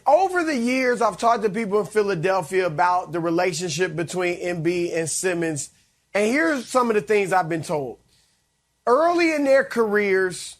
over the years, I've talked to people in Philadelphia about the relationship between Embiid and Simmons. And here's some of the things I've been told. Early in their careers,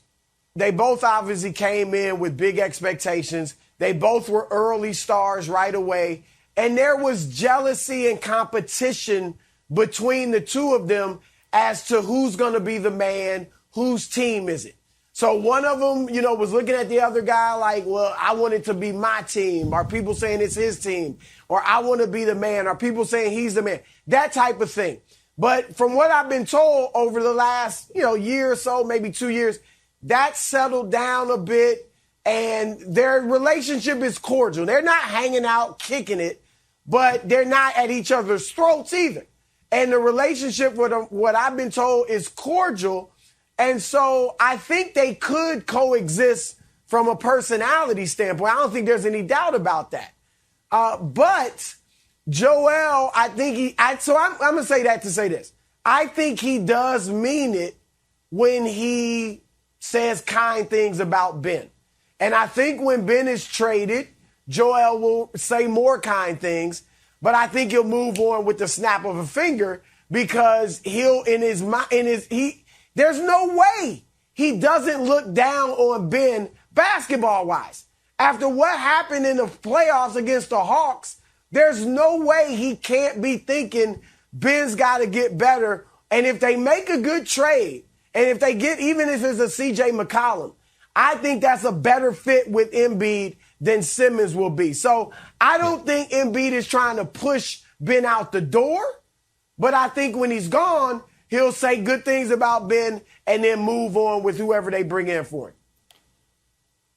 they both obviously came in with big expectations. They both were early stars right away. And there was jealousy and competition between the two of them as to who's going to be the man, whose team is it. So one of them, was looking at the other guy like, well, I want it to be my team. Are people saying it's his team? Or I want to be the man. Are people saying he's the man? That type of thing. But from what I've been told over the last, year or so, maybe 2 years, that settled down a bit and their relationship is cordial. They're not hanging out, kicking it, but they're not at each other's throats either. And the relationship with them, what I've been told, is cordial. And so I think they could coexist from a personality standpoint. I don't think there's any doubt about that. But Joel, I'm going to say that to say this. I think he does mean it when he says kind things about Ben. And I think when Ben is traded, Joel will say more kind things, but I think he'll move on with the snap of a finger because there's no way he doesn't look down on Ben basketball-wise. After what happened in the playoffs against the Hawks, there's no way he can't be thinking Ben's got to get better. And if they make a good trade, and if they get, even if it's a CJ McCollum, I think that's a better fit with Embiid than Simmons will be. So I don't think Embiid is trying to push Ben out the door, but I think when he's gone, he'll say good things about Ben and then move on with whoever they bring in for him.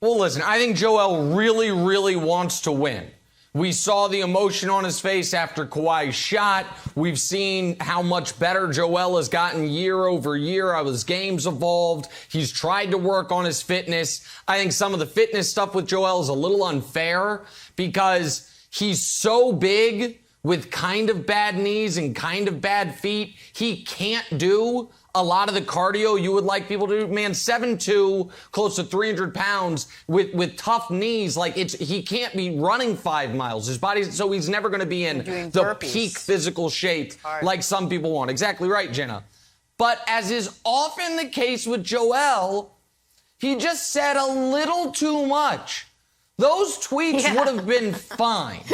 Well, listen, I think Joel really, really wants to win. We saw the emotion on his face after Kawhi's shot. We've seen how much better Joel has gotten year over year. How his game's evolved. He's tried to work on his fitness. I think some of the fitness stuff with Joel is a little unfair because he's so big with kind of bad knees and kind of bad feet. He can't do a lot of the cardio you would like people to do. Man, 7'2", close to 300 pounds with tough knees. He can't be running 5 miles. His body, so he's never going to be in the peak physical shape like some people want. Exactly right, Jenna. But as is often the case with Joel, he just said a little too much. Those tweets would have been fine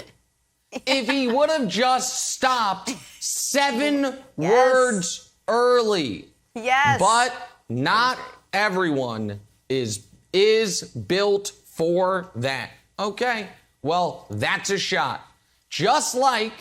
if he would have just stopped 7 words early. Yes. But not everyone is built for that. Okay. Well, that's a shot. Just like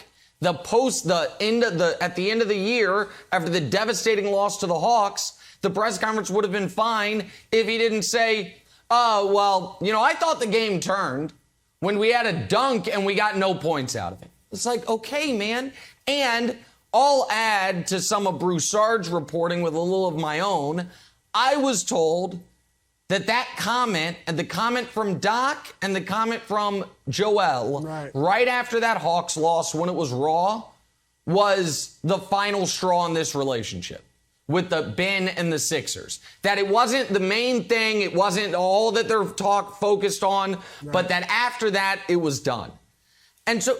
at the end of the year, after the devastating loss to the Hawks, the press conference would have been fine if he didn't say, oh, well, I thought the game turned when we had a dunk and we got no points out of it. It's like, okay, man. And I'll add to some of Broussard's reporting with a little of my own. I was told that comment, and the comment from Doc and the comment from Joel, right after that Hawks loss when it was raw, was the final straw in this relationship with the Ben and the Sixers. That it wasn't the main thing, it wasn't all that they're focused on, but that after that, it was done. And so,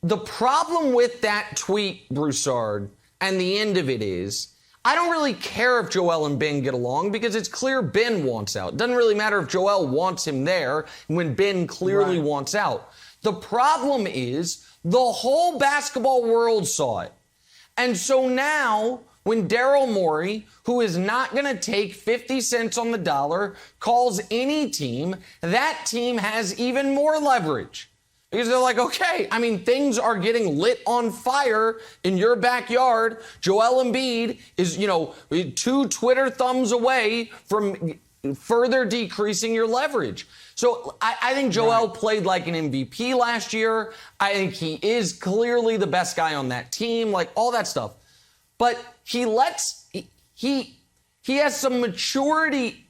the problem with that tweet, Broussard, and the end of it is, I don't really care if Joel and Ben get along because it's clear Ben wants out. It doesn't really matter if Joel wants him there when Ben clearly wants out. The problem is the whole basketball world saw it. And so now, when Daryl Morey, who is not going to take 50 cents on the dollar, calls any team, that team has even more leverage. Because they're like, okay, things are getting lit on fire in your backyard. Joel Embiid is, 2 Twitter thumbs away from further decreasing your leverage. So I think Joel played like an MVP last year. I think he is clearly the best guy on that team, like all that stuff. But he has some maturity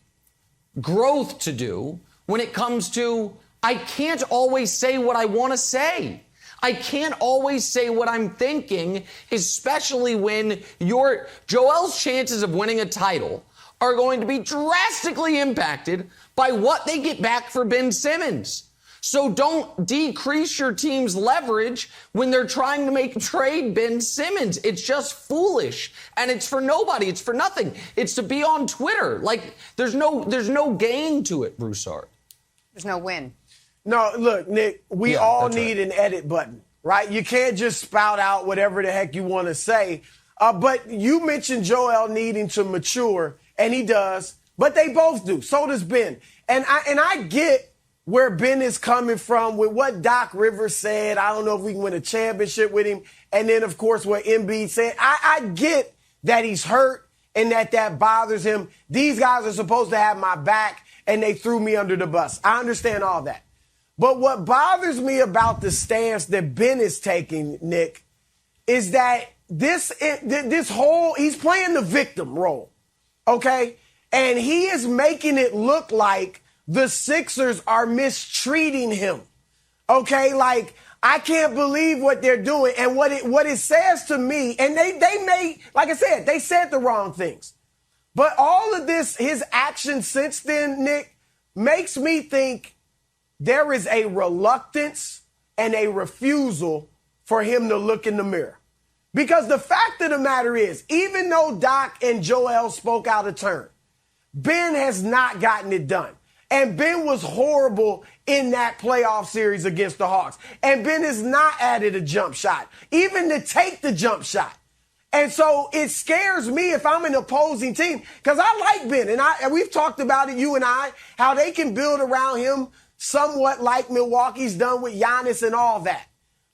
growth to do when it comes to, I can't always say what I want to say. I can't always say what I'm thinking, especially when Joel's chances of winning a title are going to be drastically impacted by what they get back for Ben Simmons. So don't decrease your team's leverage when they're trying to trade Ben Simmons. It's just foolish. And it's for nobody. It's for nothing. It's to be on Twitter. Like, there's no gain to it, Broussard. There's no win. No, look, Nick, we all need an edit button, right? You can't just spout out whatever the heck you want to say. But you mentioned Joel needing to mature, and he does. But they both do. So does Ben. And I get where Ben is coming from with what Doc Rivers said. I don't know if we can win a championship with him. And then, of course, what Embiid said. I get that he's hurt and that bothers him. These guys are supposed to have my back, and they threw me under the bus. I understand all that. But what bothers me about the stance that Ben is taking, Nick, is that this whole, he's playing the victim role, okay? And he is making it look like the Sixers are mistreating him. Okay, like, I can't believe what they're doing. And what it says to me, and they may, like I said, they said the wrong things. But all of this, his action since then, Nick, makes me think there is a reluctance and a refusal for him to look in the mirror. Because the fact of the matter is, even though Doc and Joel spoke out of turn, Ben has not gotten it done. And Ben was horrible in that playoff series against the Hawks. And Ben has not added a jump shot, even to take the jump shot. And so it scares me if I'm an opposing team, because I like Ben. And we've talked about it, you and I, how they can build around him somewhat like Milwaukee's done with Giannis and all that.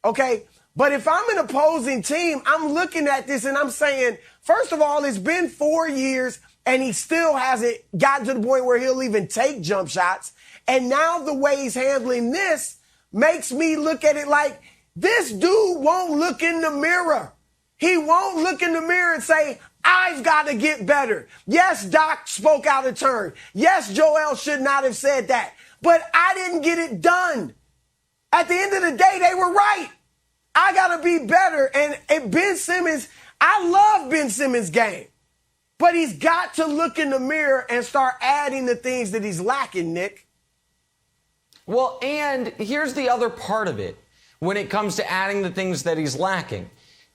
Okay? But if I'm an opposing team, I'm looking at this and I'm saying, first of all, it's been 4 years and he still hasn't gotten to the point where he'll even take jump shots. And now the way he's handling this makes me look at it like this dude won't look in the mirror. He won't look in the mirror and say, I've got to get better. Yes, Doc spoke out of turn. Yes, Joel should not have said that. But I didn't get it done. At the end of the day, they were right. I got to be better. And Ben Simmons, I love Ben Simmons' game. But he's got to look in the mirror and start adding the things that he's lacking, Nick. Well, and here's the other part of it when it comes to adding the things that he's lacking.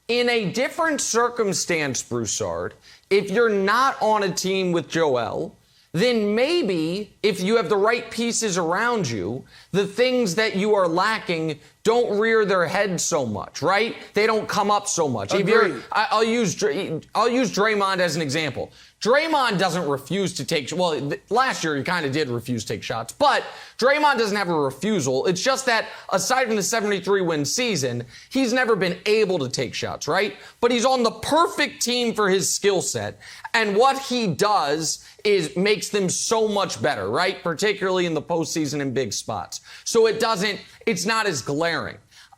In a different circumstance, Broussard, if you're not on a team with Joel, then maybe if you have the right pieces around you, the things that you are lacking don't rear their head so much, right? They don't come up so much. I'll use Draymond as an example. Draymond doesn't refuse to take, well, last year he kind of did refuse to take shots, but Draymond doesn't have a refusal. It's just that aside from the 73-win season, he's never been able to take shots, right? But he's on the perfect team for his skill set. And what he does is makes them so much better, right? Particularly in the postseason in big spots. So it's not as glaring.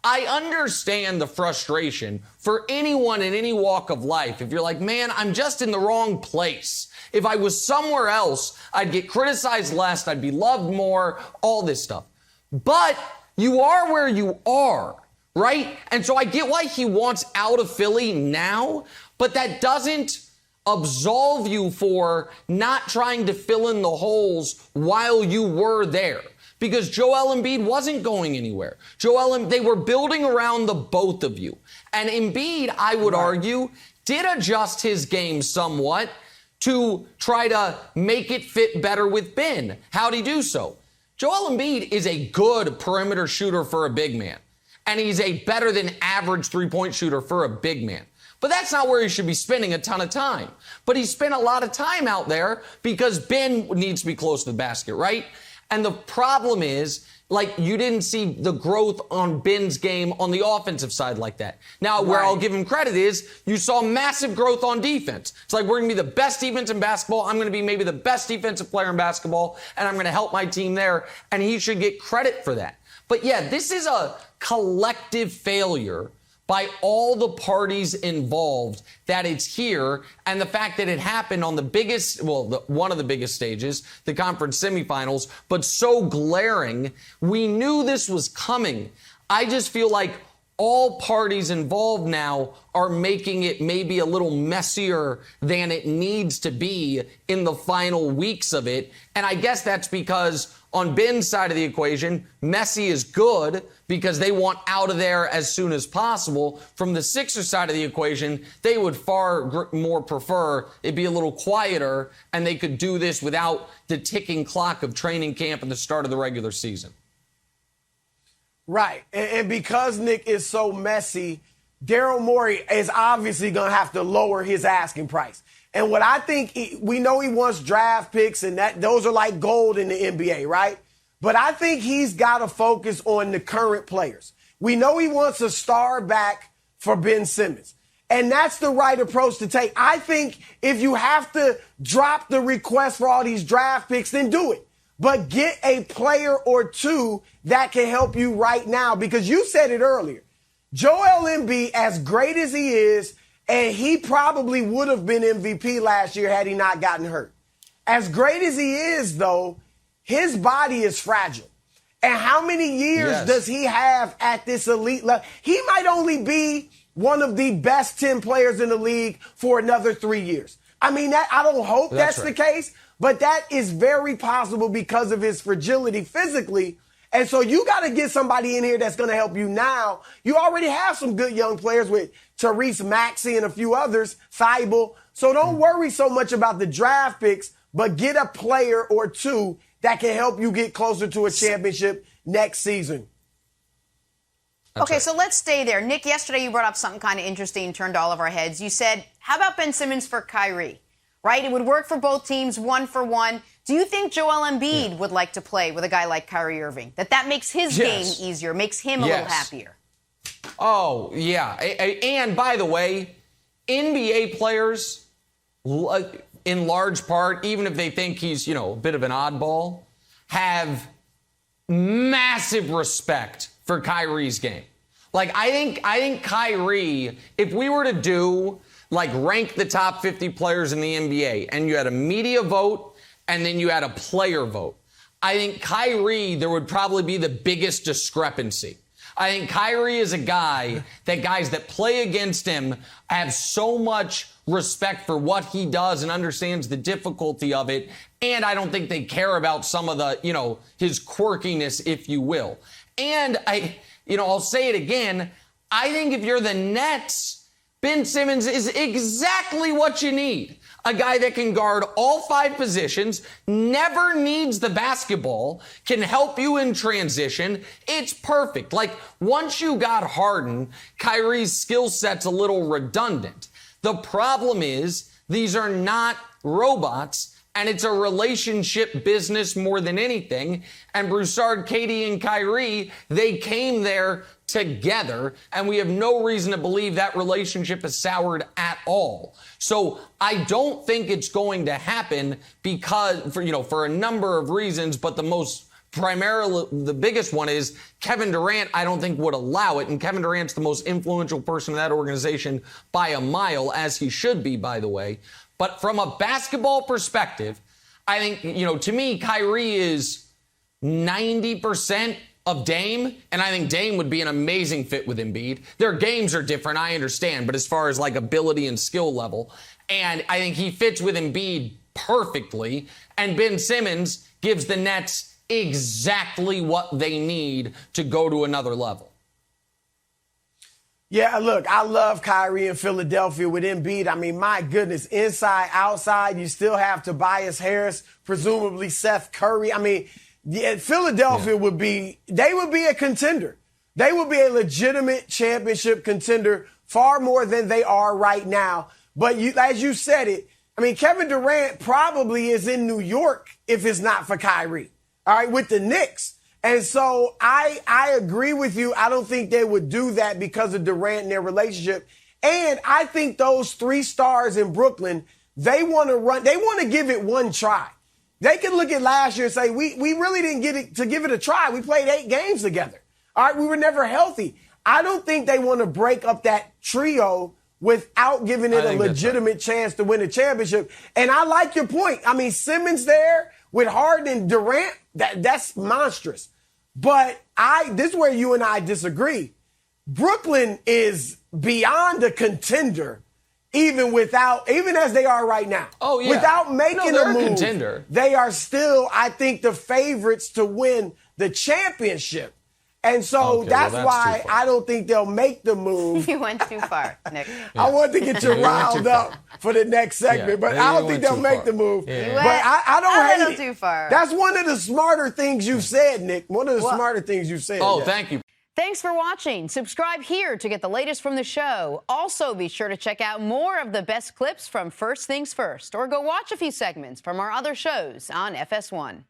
I understand the frustration for anyone in any walk of life. If you're like, man, I'm just in the wrong place. If I was somewhere else, I'd get criticized less, I'd be loved more, all this stuff. But you are where you are, right? And so I get why he wants out of Philly now, but that doesn't absolve you for not trying to fill in the holes while you were there. Because Joel Embiid wasn't going anywhere. They were building around the both of you. And Embiid, I would argue, did adjust his game somewhat to try to make it fit better with Ben. How'd he do so? Joel Embiid is a good perimeter shooter for a big man. And he's a better than average three-point shooter for a big man. But that's not where he should be spending a ton of time. But he spent a lot of time out there because Ben needs to be close to the basket, right? And the problem is, like, you didn't see the growth on Ben's game on the offensive side like that. Now, where I'll give him credit is you saw massive growth on defense. It's like, we're going to be the best defense in basketball. I'm going to be maybe the best defensive player in basketball, and I'm going to help my team there. And he should get credit for that. But yeah, this is a collective failure by all the parties involved that it's here, and the fact that it happened on the biggest, one of the biggest stages, the conference semifinals, but so glaring. We knew this was coming. I just feel like all parties involved now are making it maybe a little messier than it needs to be in the final weeks of it. And I guess that's because on Ben's side of the equation, messy is good because they want out of there as soon as possible. From the Sixers side of the equation, they would far more prefer it be a little quieter and they could do this without the ticking clock of training camp and the start of the regular season. Right. And because Nick is so messy, Daryl Morey is obviously going to have to lower his asking price. And what I think, we know he wants draft picks, and that those are like gold in the NBA, right? But I think he's got to focus on the current players. We know he wants a star back for Ben Simmons. And that's the right approach to take. I think if you have to drop the request for all these draft picks, then do it. But get a player or two that can help you right now. Because you said it earlier. Joel Embiid, as great as he is, and he probably would have been MVP last year had he not gotten hurt. As great as he is, though, his body is fragile. And how many years does he have at this elite level? He might only be one of the best 10 players in the league for another 3 years. I mean, I don't hope that's right. The case, but that is very possible because of his fragility physically. And so you got to get somebody in here that's going to help you now. You already have some good young players with Tyrese Maxey and a few others, Thibault. So don't worry so much about the draft picks, but get a player or two that can help you get closer to a championship next season. Okay, so let's stay there. Nick, yesterday you brought up something kind of interesting and turned all of our heads. You said, how about Ben Simmons for Kyrie? Right? It would work for both teams, 1-for-1. Do you think Joel Embiid would like to play with a guy like Kyrie Irving? That makes his game easier, makes him a little happier? Oh, yeah. And by the way, NBA players, in large part, even if they think he's, a bit of an oddball, have massive respect for Kyrie's game. I think Kyrie, if we were to do rank the top 50 players in the NBA and you had a media vote and then you had a player vote, I think Kyrie, there would probably be the biggest discrepancy. I think Kyrie is a guy that guys that play against him have so much respect for what he does and understands the difficulty of it. And I don't think they care about some of the, his quirkiness, if you will. And I'll say it again. I think if you're the Nets, Ben Simmons is exactly what you need. A guy that can guard all 5 positions, never needs the basketball, can help you in transition. It's perfect. Once you got Harden, Kyrie's skill set's a little redundant. The problem is these are not robots, and it's a relationship business more than anything. And Broussard, Katie, and Kyrie, they came there together, and we have no reason to believe that relationship is soured at all. So I don't think it's going to happen because, for a number of reasons, but the biggest one is Kevin Durant, I don't think would allow it. And Kevin Durant's the most influential person in that organization by a mile, as he should be, by the way. But from a basketball perspective, I think, to me, Kyrie is 90% of Dame, and I think Dame would be an amazing fit with Embiid. Their games are different, I understand, but as far as ability and skill level, and I think he fits with Embiid perfectly, and Ben Simmons gives the Nets exactly what they need to go to another level. Yeah, look, I love Kyrie in Philadelphia with Embiid. I mean, my goodness, inside, outside, you still have Tobias Harris, presumably Seth Curry. I mean, Philadelphia would be a contender. They would be a legitimate championship contender far more than they are right now. But as you said it, I mean, Kevin Durant probably is in New York if it's not for Kyrie, all right, with the Knicks. And so I agree with you. I don't think they would do that because of Durant and their relationship. And I think those 3 stars in Brooklyn, they want to give it one try. They can look at last year and say, we really didn't get it to give it a try. We played 8 games together. All right, we were never healthy. I don't think they want to break up that trio without giving it a legitimate chance to win a championship. And I like your point. I mean, Simmons there with Harden and Durant, that's monstrous. But this is where you and I disagree. Brooklyn is beyond a contender, even as they are right now. Oh, yeah. Without making a move, contender. They are still, I think, the favorites to win the championship. And so that's why I don't think they'll make the move. You went too far, Nick. I wanted to get you riled up for the next segment, but I don't think they'll make the move. Yeah. But I don't hate it. Too far. That's one of the smarter things you said, Nick. One of the smarter things you said. Oh, thank you. Thanks for watching. Subscribe here to get the latest from the show. Also, be sure to check out more of the best clips from First Things First, or go watch a few segments from our other shows on FS1.